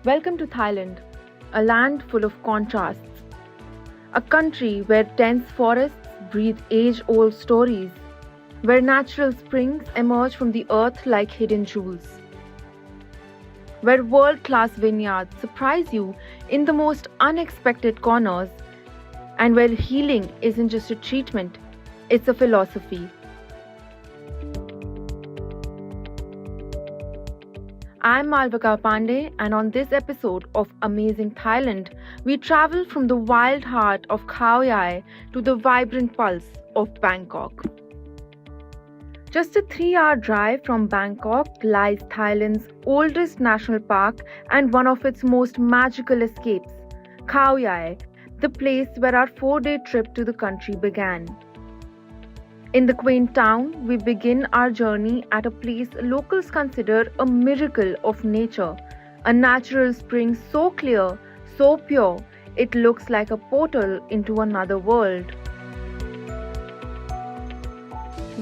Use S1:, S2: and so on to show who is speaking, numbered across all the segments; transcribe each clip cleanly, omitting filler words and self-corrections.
S1: Welcome to Thailand, a land full of contrasts, a country where dense forests breathe age old stories, where natural springs emerge from the earth like hidden jewels, where world class vineyards surprise you in the most unexpected corners, and where healing isn't just a treatment, it's a philosophy. I'm Malvika Pandey, and on this episode of Amazing Thailand, we travel from the wild heart of Khao Yai to the vibrant pulse of Bangkok. Just a 3-hour drive from Bangkok lies Thailand's oldest national park and one of its most magical escapes, Khao Yai, the place where our 4-day trip to the country began. In the quaint town, we begin our journey at a place locals consider a miracle of nature, a natural spring so clear, so pure, it looks like a portal into another world.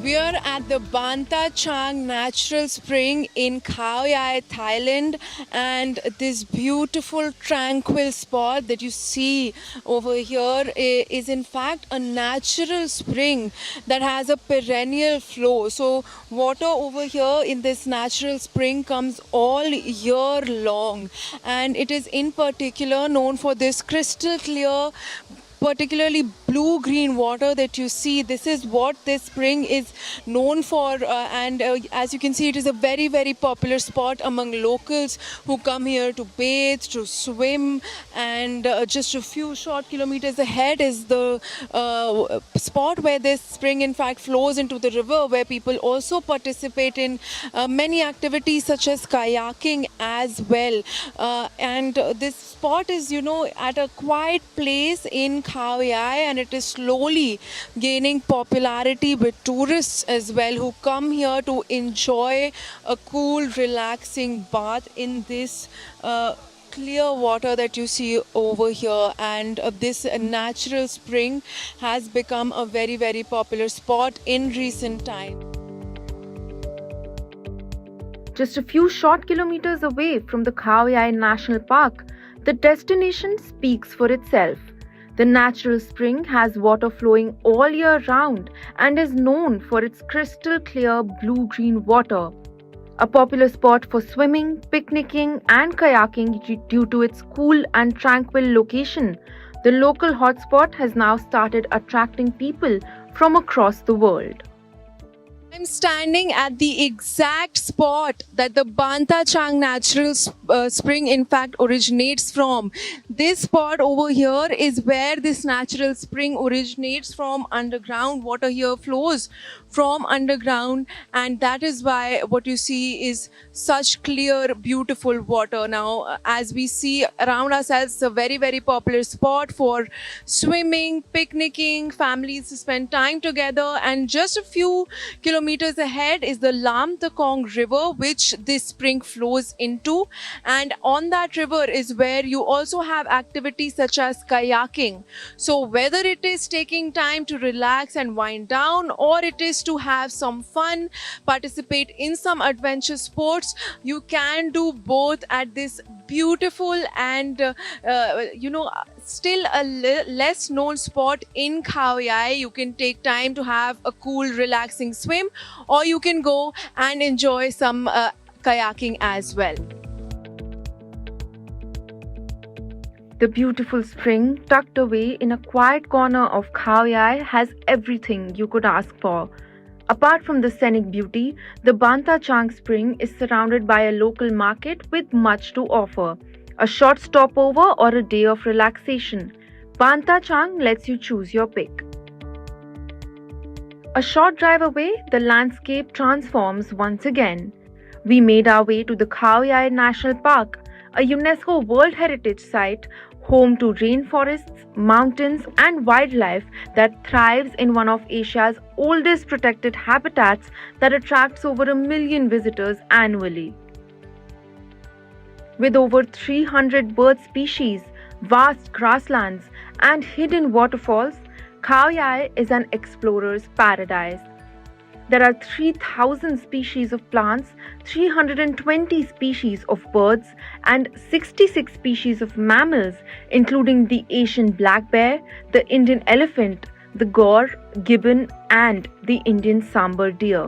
S2: We are at the Banta Chang Natural Spring in Khao Yai, Thailand, and this beautiful tranquil spot that you see over here is in fact a natural spring that has a perennial flow. So water over here in this natural spring comes all year long, and it is in particular known for this crystal clear, particularly blue-green water that you see. This is what this spring is known for, and as you can see, it is a very, very popular spot among locals who come here to bathe, to swim, and just a few short kilometers ahead is the spot where this spring in fact flows into the river, where people also participate in many activities such as kayaking as well. And this spot is, at a quiet place in Khao Yai, and it is slowly gaining popularity with tourists as well who come here to enjoy a cool, relaxing bath in this clear water that you see over here. And this natural spring has become a very, very popular spot in recent times.
S1: Just a few short kilometers away from the Khao Yai National Park, the destination speaks for itself. The natural spring has water flowing all year round and is known for its crystal clear blue-green water. A popular spot for swimming, picnicking and kayaking due to its cool and tranquil location, the local hotspot has now started attracting people from across the world.
S2: I'm standing at the exact spot that the Banta Chang Natural Spring in fact originates from. This spot over here is where this natural spring originates from underground. Water here flows from underground, and that is why what you see is such clear, beautiful water. Now, as we see around ourselves, it's a very, very popular spot for swimming, picnicking, families to spend time together, and just a few kilometers ahead is the Lam Takong River, which this spring flows into. And on that river is where you also have activities such as kayaking. So whether it is taking time to relax and wind down, or it is to have some fun, participate in some adventure sports, you can do both at this beautiful and still a less known spot in Khao Yai. You can take time to have a cool, relaxing swim, or you can go and enjoy some kayaking as well.
S1: The beautiful spring, tucked away in a quiet corner of Khao Yai, has everything you could ask for. Apart from the scenic beauty, the Banta Chang Spring is surrounded by a local market with much to offer. A short stopover or a day of relaxation, Banta Chang lets you choose your pick. A short drive away, the landscape transforms once again. We made our way to the Khao Yai National Park, a UNESCO World Heritage Site home to rainforests, mountains and wildlife that thrives in one of Asia's oldest protected habitats that attracts over 1 million visitors annually. With over 300 bird species, vast grasslands and hidden waterfalls, Khao Yai is an explorer's paradise. There are 3,000 species of plants, 320 species of birds, and 66 species of mammals, including the Asian black bear, the Indian elephant, the gaur, gibbon, and the Indian sambar deer.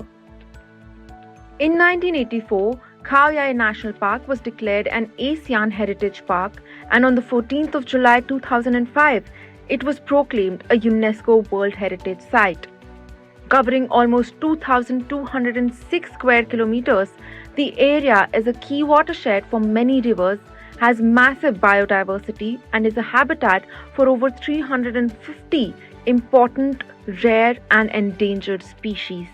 S1: In 1984, Khao Yai National Park was declared an ASEAN Heritage Park, and on the 14th of July 2005, it was proclaimed a UNESCO World Heritage Site. Covering almost 2,206 square kilometers, the area is a key watershed for many rivers, has massive biodiversity, and is a habitat for over 350 important, rare, and endangered species.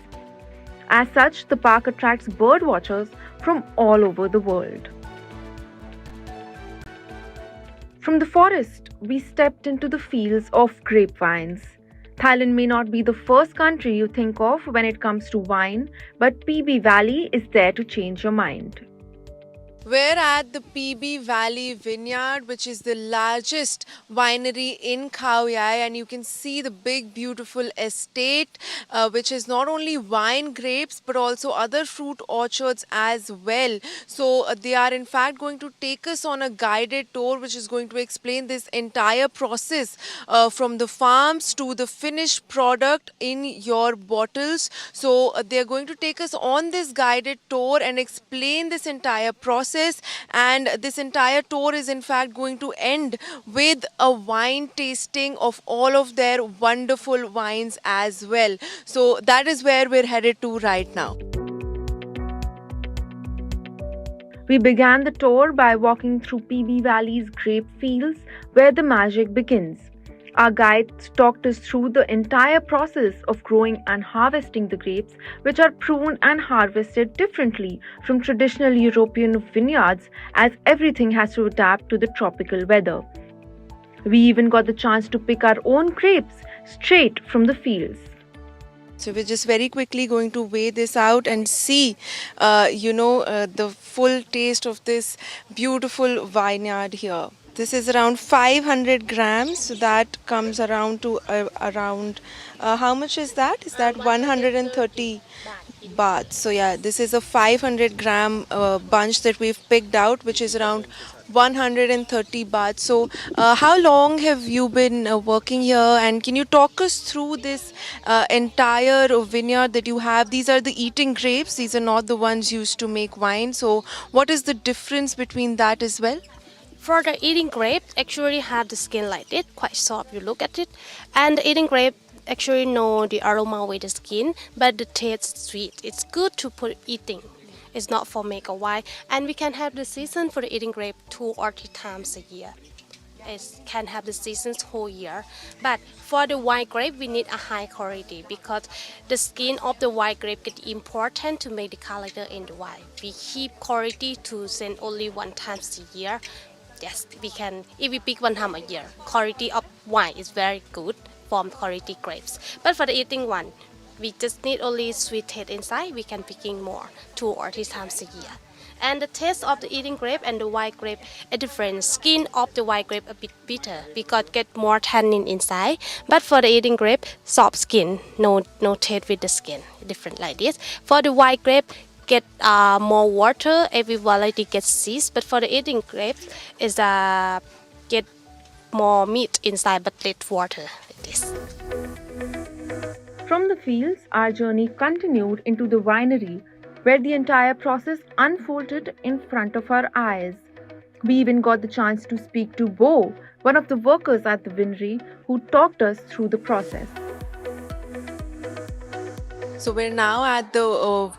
S1: As such, the park attracts bird watchers from all over the world. From the forest, we stepped into the fields of grapevines. Thailand may not be the first country you think of when it comes to wine, but PB Valley is there to change your mind.
S2: We're at the PB Valley Vineyard, which is the largest winery in Khao Yai, and you can see the big, beautiful estate, which is not only wine grapes but also other fruit orchards as well. So they are in fact going to take us on a guided tour, which is going to explain this entire process from the farms to the finished product in your bottles. So they are going to take us on this guided tour and explain this entire process, and this entire tour is in fact going to end with a wine tasting of all of their wonderful wines as well. So that is where we're headed to right now.
S1: We began the tour by walking through PB Valley's grape fields where the magic begins. Our guides talked us through the entire process of growing and harvesting the grapes, which are pruned and harvested differently from traditional European vineyards, as everything has to adapt to the tropical weather. We even got the chance to pick our own grapes straight from the fields.
S2: So we're just very quickly going to weigh this out and see, the full taste of this beautiful vineyard here. This is around 500 grams, so that comes around to how much is that? Is that 130 baht? So yeah, this is a 500 gram bunch that we've picked out, which is around 130 baht. So how long have you been working here, and can you talk us through this entire vineyard that you have? These are the eating grapes, these are not the ones used to make wine. So what is the difference between that as well?
S3: For the eating grape, actually have the skin like this, quite soft. You look at it, and the eating grape actually know the aroma with the skin, but the taste is sweet. It's good to put eating. It's not for make a wine, and we can have the season for the eating grape 2 or 3 times a year. It can have the seasons whole year, but for the white grape we need a high quality because the skin of the white grape is important to make the character in the wine. We keep quality to send only 1 time a year. Yes, we can, if we pick 1 time a year, quality of wine is very good from quality grapes. But for the eating one, we just need only sweet taste inside. We can picking more 2 or 3 times a year. And the taste of the eating grape and the white grape is different. Skin of the white grape a bit bitter because get more tannin inside. But for the eating grape, soft skin, no taste with the skin, different like this. For the white grape, get more water, every variety gets seeds, but for the eating grapes is get more meat inside but less water like this.
S1: From the fields, our journey continued into the winery, where the entire process unfolded in front of our eyes. We even got the chance to speak to Bo, one of the workers at the winery, who talked us through the process.
S2: So we're now at the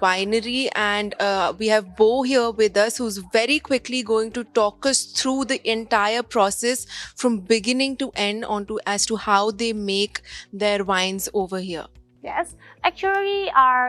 S2: winery, and we have Bo here with us, who's very quickly going to talk us through the entire process from beginning to end as to how they make their wines over here.
S3: Yes, actually,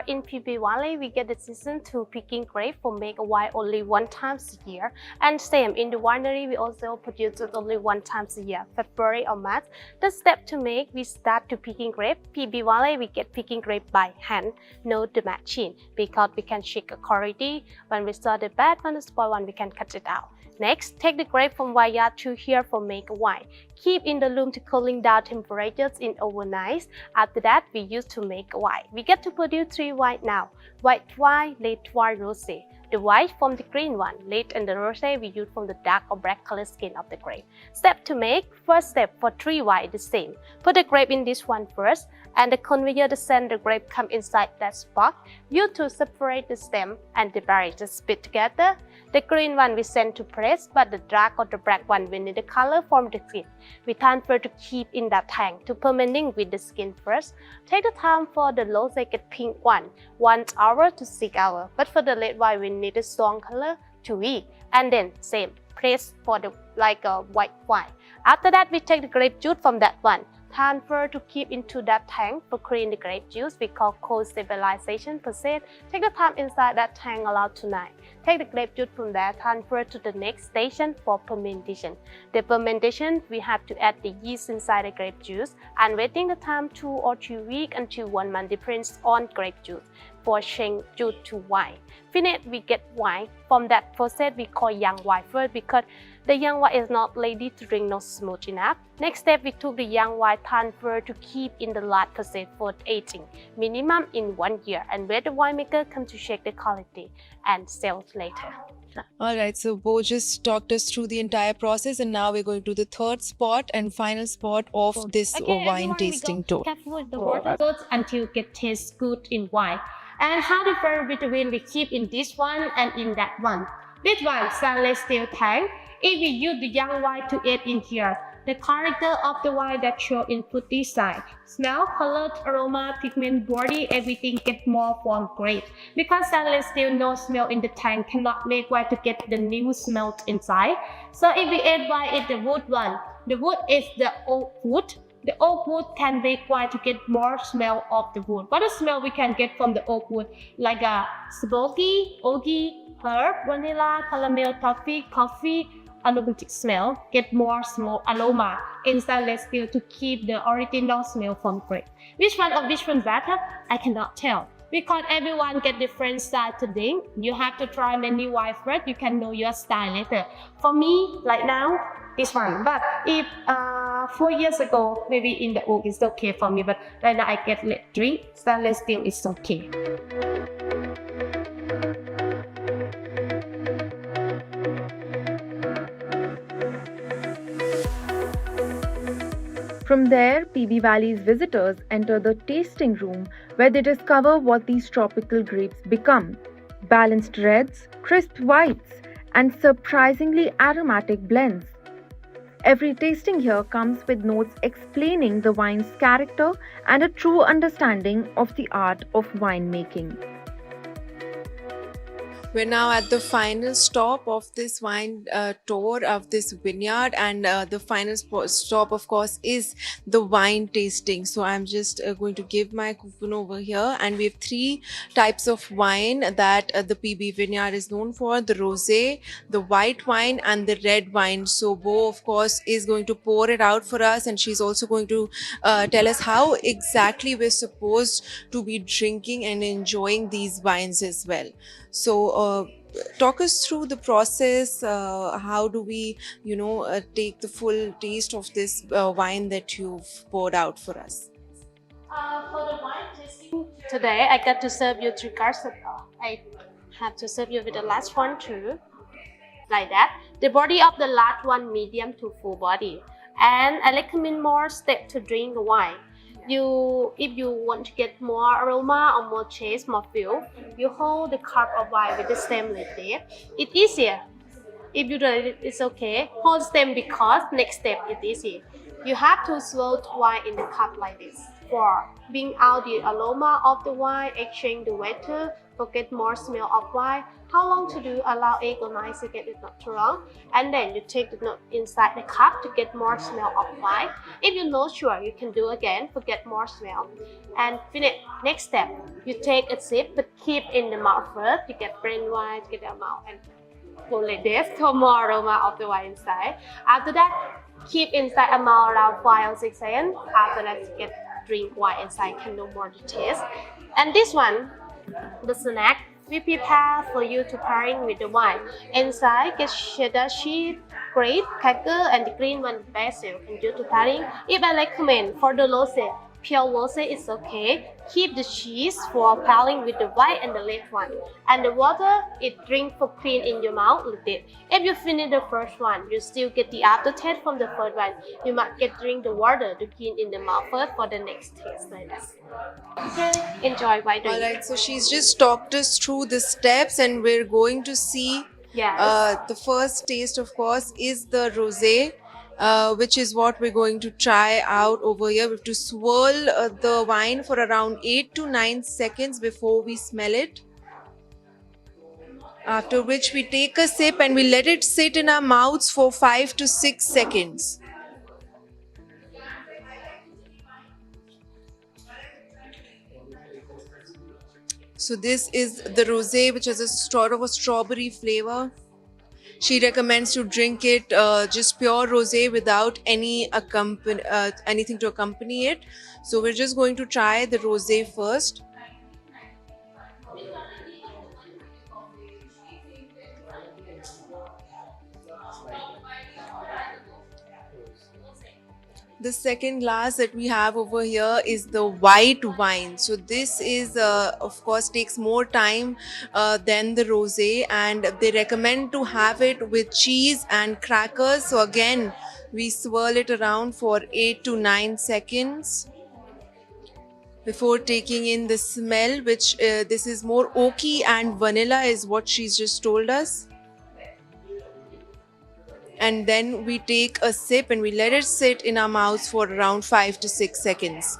S3: in PB Valley, we get the season to picking grape for make a wine only 1 time a year. And same in the winery, we also produce it only 1 time a year, February or March. The step to make, we start to picking grape. PB Valley, we get picking grape by hand, not the machine, because we can check the quality. When we saw the bad one, the spoiled one, we can cut it out. Next, take the grape from vineyard to here for make a wine. Keep in the room to cooling down temperatures in overnight. After that, we use to make a wine. wine. We get to produce 3 wine now. White wine, red wine, rosé. The white from the green one, red and the rosé we use from the dark or black color skin of the grape. Step to make, first step for 3 wine the same. Put the grape in this one first, and the conveyor to send the grape come inside that spot. You to separate the stem and the berry to spit together. The green one we send to press, but the dark or the black one we need the color from the skin. We transfer to keep in that tank to fermenting with the skin first. Take the time for the rosé get pink one, 1 hour to 6 hours. But for the red wine we need a strong color 2 weeks. And then same, press for the like a white wine. After that we take the grape juice from that one. Transfer to keep into that tank for clean the grape juice we call cold stabilization process. Take the time inside that tank allowed tonight. Take the grape juice from there, transfer to the next station for fermentation. The fermentation, we have to add the yeast inside the grape juice and waiting the time 2 or 3 weeks until 1 month depends on grape juice for change juice to wine. Finish, we get wine. From that process, we call young wine first because the young wine is not ready to drink, not smooth enough. Next step, we took the young wine transfer to keep in the large process for aging, minimum in 1 year, and where the winemaker come to check the quality and sell later.
S2: All right, so Bo just talked us through the entire process, and now we're going to the third spot and final spot of this wine tasting tour.
S3: Careful with the water until it tastes good in wine. And how different between we keep in this one and in that one. This one, stainless steel tank. If we use the young wine to add in here, the character of the wine that show in food design, smell, color, aroma, pigment, body, everything get more from grape. Because stainless steel no smell in the tank cannot make wine to get the new smell inside. So if we add wine in the wood one, the wood is the oak wood. The oak wood can make wine to get more smell of the wood. What the smell we can get from the oak wood? Like a smoky, oaky, herb, vanilla, caramel, coffee, aromatic smell. Get more small aroma in stainless steel to keep the original smell from grape. Which one of which one better? I cannot tell. Because everyone get different style to drink. You have to try many wine first. You can know your style later. For me, like now, this one. But if 4 years ago, maybe in the oak it's okay for me. But right now I get let drink. Stainless steel is okay.
S1: From there, PB Valley's visitors enter the tasting room where they discover what these tropical grapes become: balanced reds, crisp whites, and surprisingly aromatic blends. Every tasting here comes with notes explaining the wine's character and a true understanding of the art of winemaking.
S2: We're now at the final stop of this wine tour of this vineyard, and the final stop, of course, is the wine tasting. So I'm just going to give my coupon over here, and we have 3 types of wine that the PB vineyard is known for: the rosé, the white wine, and the red wine. So Bo, of course, is going to pour it out for us, and she's also going to tell us how exactly we're supposed to be drinking and enjoying these wines as well. So talk us through the process. How do we, take the full taste of this wine that you've poured out for us?
S3: For the wine tasting today, I got to serve you 3 cards. I have to serve you with the last one too, like that. The body of the last one medium to full body, and I recommend more step to drink the wine. If you want to get more aroma or more taste, more feel, you hold the cup of wine with the stem like this. It's easier. If you do it, it's okay. Hold stem because next step is easy. You have to swirl wine in the cup like this. For bring out the aroma of the wine, exchange the water, forget more smell of wine. How long to do? Allow 8 or 9 seconds, it's not too long. And then you take the note inside the cup to get more smell of wine. If you're not sure, you can do again, forget more smell. And finish. Next step, you take a sip, but keep in the mouth first. You get brand wine, get the mouth, and go like this for more aroma of the wine inside. After that, keep inside a mouth around 5 or 6 seconds. After that, you get drink wine inside, can know more the taste. And this one, the snack, we prepare for you to pairing with the wine. Inside, get cheddar cheese, grape, cracker, and the green one basil. And due to pairing, if I recommend for the rosé, Pure rosé is okay. Keep the cheese for piling with the white and the left one. And the water, it drink for clean in your mouth a little bit. If you finish the first one, you still get the aftertaste from the first one. You might get drink the water to clean in the mouth first for the next taste like that. Enjoy white drink.
S2: Alright, so she's just talked us through the steps, and we're going to see
S3: Yes.
S2: the first taste, of course, is the rosé, which is what we're going to try out over here. We have to swirl the wine for around 8 to 9 seconds before we smell it. After which we take a sip and we let it sit in our mouths for 5 to 6 seconds. So this is the rosé, which has a sort of a strawberry flavor. She recommends to drink it just pure rosé without anything to accompany it. So we're just going to try the rosé first. The second glass that we have over here is the white wine. So this is of course takes more time than the rosé, and they recommend to have it with cheese and crackers. So again, we swirl it around for 8 to 9 seconds before taking in the smell, which this is more oaky and vanilla is what she's just told us. And then we take a sip and we let it sit in our mouths for around 5 to 6 seconds.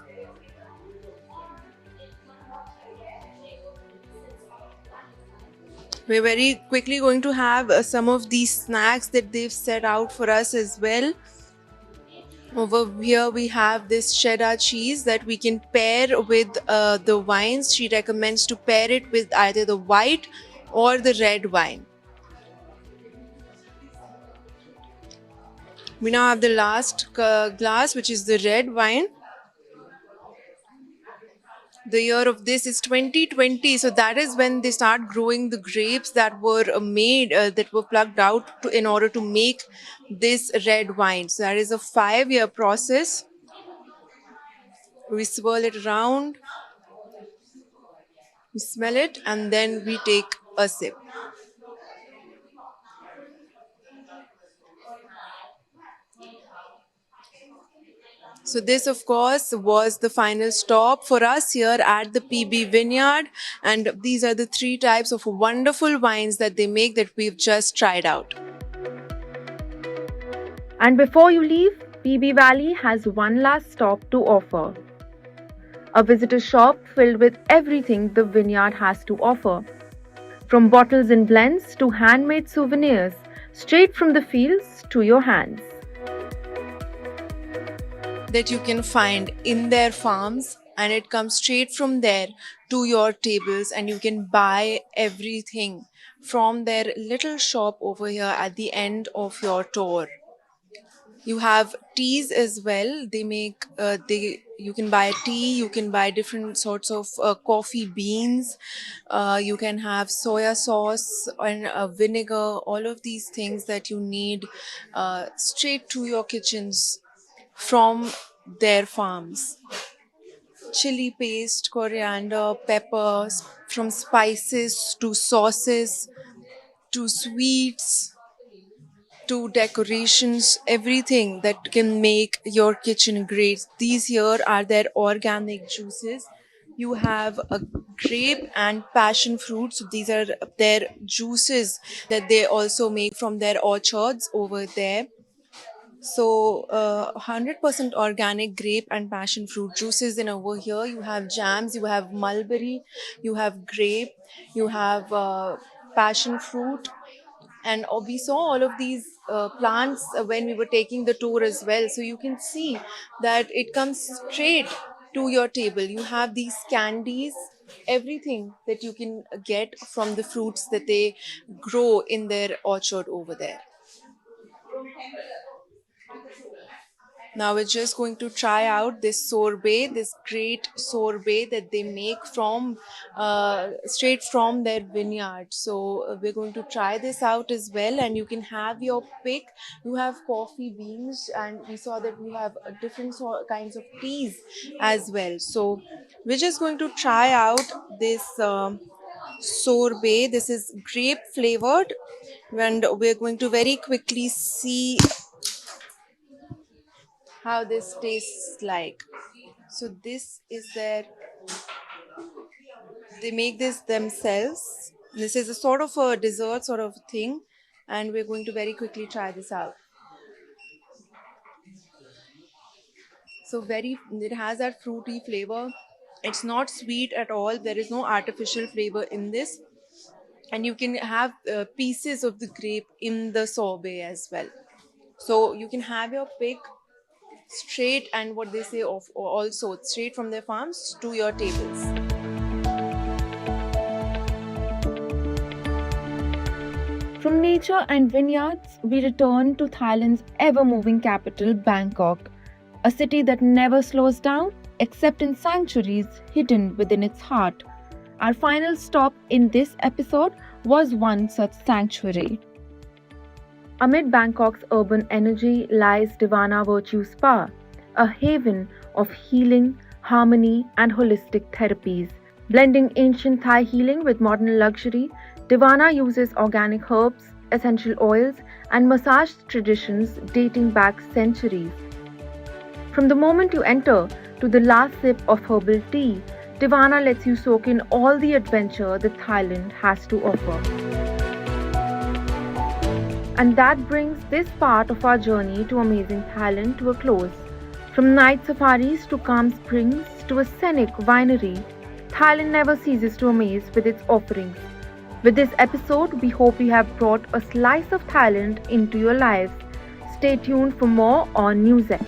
S2: We're very quickly going to have some of these snacks that they've set out for us as well. Over here we have this cheddar cheese that we can pair with the wines. She recommends to pair it with either the white or the red wine. We now have the last glass, which is the red wine. The year of this is 2020, so that is when they start growing the grapes that were that were plucked out in order to make this red wine. So that is a 5-year process. We swirl it around, we smell it, and then we take a sip. So this, of course, was the final stop for us here at the PB Vineyard. And these are the 3 types of wonderful wines that they make that we've just tried out.
S1: And before you leave, PB Valley has one last stop to offer. A visitor shop filled with everything the vineyard has to offer. From bottles and blends to handmade souvenirs, straight from the fields to your hands.
S2: That you can find in their farms, and it comes straight from there to your tables, and you can buy everything from their little shop over here at the end of your tour. You have teas as well. They make you can buy tea, you can buy different sorts of coffee beans, you can have soya sauce and vinegar, all of these things that you need straight to your kitchens from their farms. Chili paste, coriander, peppers, from spices to sauces to sweets to decorations, everything that can make your kitchen great. These here are their organic juices. You have a grape and passion fruit. So these are their juices that they also make from their orchards over there. So 100% organic grape and passion fruit juices. And over here you have jams, you have mulberry, you have grape, you have passion fruit, and we saw all of these plants when we were taking the tour as well. So you can see that it comes straight to your table. You have these candies, everything that you can get from the fruits that they grow in their orchard over there. Now we're just going to try out this sorbet, this great sorbet that they make from straight from their vineyard. So we're going to try this out as well, and you can have your pick. You have coffee beans, and we saw that you have different kinds of teas as well. So we're just going to try out this sorbet. This is grape flavored, and we're going to very quickly see how this tastes like. So this is their, they make this themselves. This is a sort of a dessert sort of thing, and we're going to very quickly try this out. So very, it has that fruity flavor. It's not sweet at all. There is no artificial flavor in this, and you can have pieces of the grape in the sorbet as well. So you can have your pick straight, and what they say of also straight from their farms to your tables.
S1: From nature and vineyards, we return to Thailand's ever moving capital, Bangkok, a city that never slows down except in sanctuaries hidden within its heart. Our final stop in this episode was one such sanctuary. Amid Bangkok's urban energy lies Divana Virtue Spa, a haven of healing, harmony, and holistic therapies. Blending ancient Thai healing with modern luxury, Divana uses organic herbs, essential oils, and massage traditions dating back centuries. From the moment you enter to the last sip of herbal tea, Divana lets you soak in all the adventure that Thailand has to offer. And that brings this part of our journey to Amazing Thailand to a close. From night safaris to calm springs to a scenic winery, Thailand never ceases to amaze with its offerings. With this episode, we hope we have brought a slice of Thailand into your lives. Stay tuned for more on NewsX.